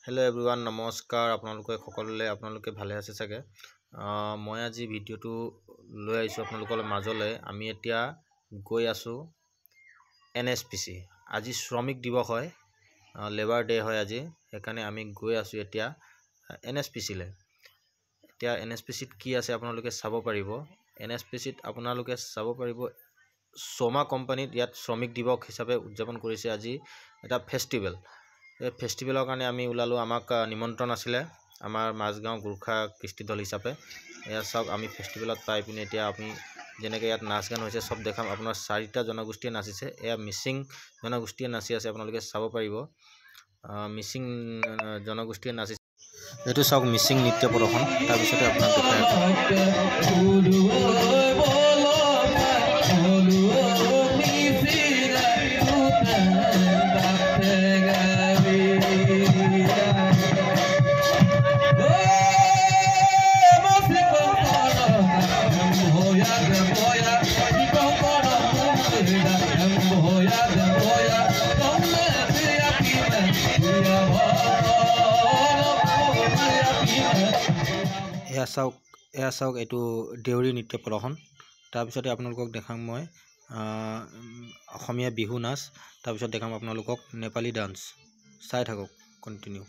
Hello everyone नमस्कार आपनालोके सकलोले आपनालोके भाले आछे सागे মই আজি ভিডিওটো লৈ আইছো आपनालोকৰ মাজলে আমি এতিয়া গৈ আছো এনএসপিসি আজি শ্রমিক দিবস হয় লেবার ডে হয় আজি এখানে আমি গৈ আছো এতিয়া এনএসপিসি লে এতিয়া এনএসপিসিত কি আছে आपनालोके চাব পাৰিব এনএসপিসিত आपनालोके চাব পাৰিব সোমা কোম্পানীত ইয়াত শ্ৰমিক দিবস হিচাপে উদযাপন কৰিছে আজি এটা ফেস্টিভেল फेस्टिवल कारण आमी उलालो आमाक निमंत्रण आसिले आमार माझगाँव गुरखा कृष्टि दल हिसापे या सब आमी फेस्टिवलत पाइ पिने एतिया आमी जेनेके यात नाच गान होइसे सब देखाम आपनार 4टा जनगोष्ठी नाचिसे एया मिसिंग जनगोष्ठी नाचि আছে आपनालोके চাব পাৰিব मिसिंग जनगोष्ठी नाचि एतु सब मिसिंग नृत्य प्रदर्शन तार पिछते आपनाक এয়া চাওক এটু দেউৰী নৃত্য প্ৰদৰ্শন তাৰ পিছতে আপোনালোকক দেখাম মই অসমীয়া বিহু নাচ তাৰ পিছত দেখাম আপোনালোকক নেপালী ডান্স চাই থাকক কন্টিনিউ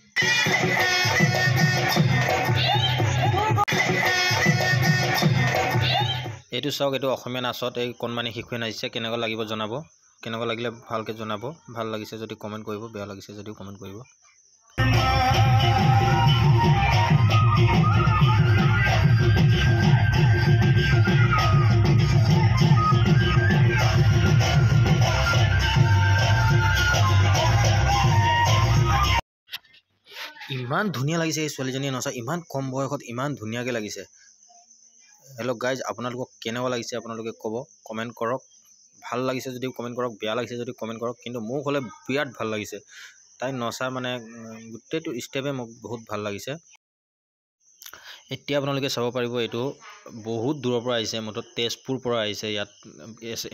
এটু চাওক এটু অসমীয়া নাচত এই কোনমানি শিশুৱে নাচিছে কেনেকৈ লাগিব জনাব কেনেকৈ লাগিলে ভালকে জনাব ভাল লাগিছে যদি কমেন্ট কৰিব বেয়া লাগিছে যদি কমেন্ট কৰিব ইমান ধুনিয়া লাগিছে এই ছোৱালীজনী নচা ইমান কম বয়সত ইমান ধুনিয়াকে লাগিছে হেল্ল গাইজ আপোনালোকক কেনেকুৱা লাগিছে আপোনালোকে ক'ব কমেন্ট কৰক ভাল লাগিছে যদি কমেন্ট কৰক বেয়া লাগিছে যদি কমেন্ট কৰক কিন্তু মোক হলে বিৰাট ভাল লাগিছে তাই নচা মানে গুটেটো স্টেপে মোক বহুত ভাল লাগিছে এতিয়া আপোনালোকে চাব পাৰিব এটো বহুত দূৰৰ পৰা আহিছে মত তেজপুৰ পৰা আহিছে ইয়াত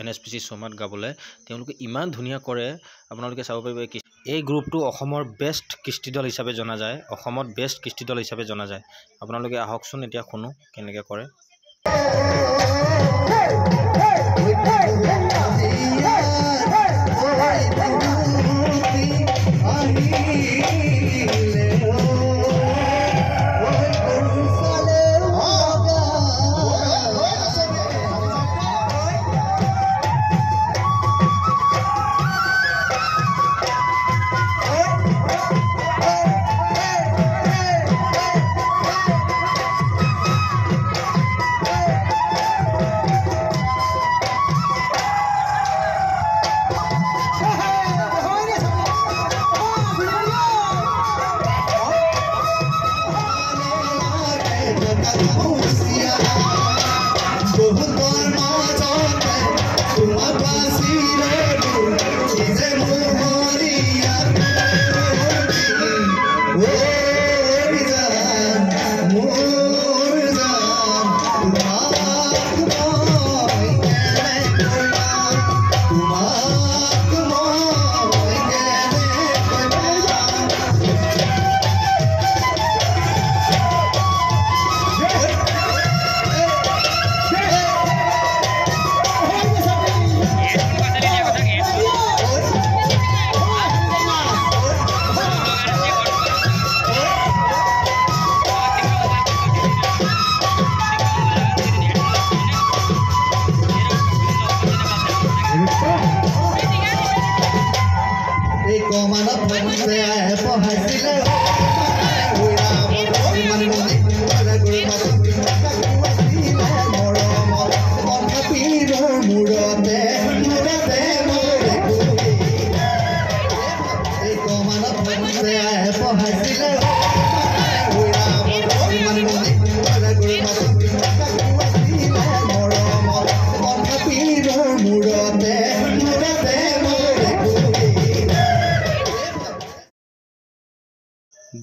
এনএসপিসি সোমাত গাবলে তেওঁলোকে ইমান ধুনিয়া কৰে আপোনালোকে চাব পাৰিব এই গ্ৰুপটো অসমৰ বেষ্ট কৃষ্টি দল হিচাপে জনা যায় অসমত বেষ্ট কৃষ্টি দল হিচাপে জনা যায় আপোনালোকে আহকচোন এতিয়া শুনো কেনেকৈ কৰে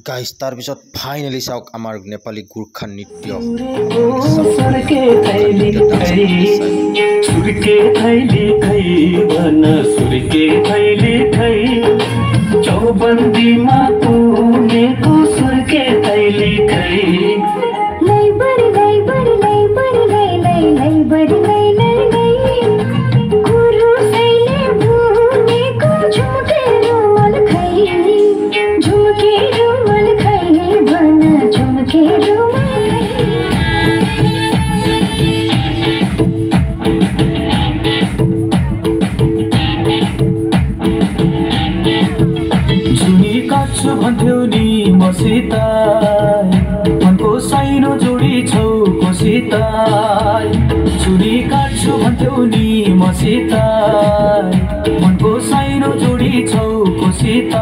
गाइस तार पिছত फाइनली साउक आमार नेपाली गुरखा नृत्य सुरके थैली खै बन सुरके थैली खै चौबन्दी मा तूने झुमके रुमाल खैले भन झुमके रुमाल झुनी काट्छु भन्थ्यौ नि मसित मनको साइनो जोडी छौ कोसित झुनी काट्छु भन्थ्यौ नि मसित मनको साइनो जोडी छौ कोसित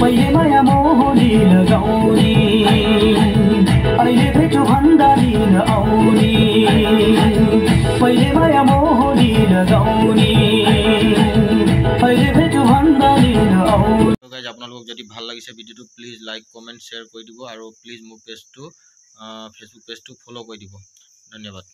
पहिले माया मोहनी लगाउने अहिले भेटो भन्दा लिन आउने पहिले माया मोहनी लगाउने अहिले भेटो भन्दा लिन आउने। गाइज আপোনালোকক যদি ভাল লাগিছে ভিডিওটো প্লিজ লাইক কমেন্ট শেয়ার কৰি দিব আৰু প্লিজ মোৰ পেজটো ফেসবুক পেজটো ফলো কৰি দিব। ধন্যবাদ।